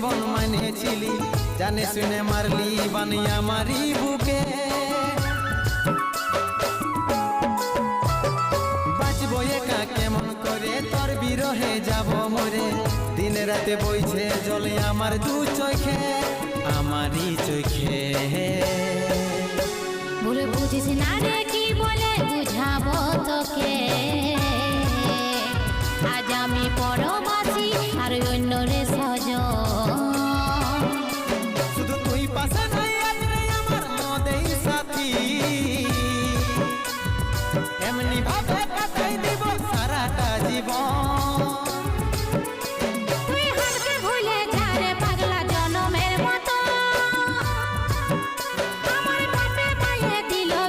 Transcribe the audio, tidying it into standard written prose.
জীবন মানেছিলি, জানে শুনে মারলি বানি আমারই বুকে। বাঁচবো একা কেমন করে, তোর বিরহে যাব মরে। দিন রাতে বইছে জলে আমার দু চোখে, আমারই চোখে। বলে বুঝিস না রে কি বলে বুঝাবো তোকে, আজ আমি পরবাসী আর অন্য রে সজন। শুধু তুই পাশে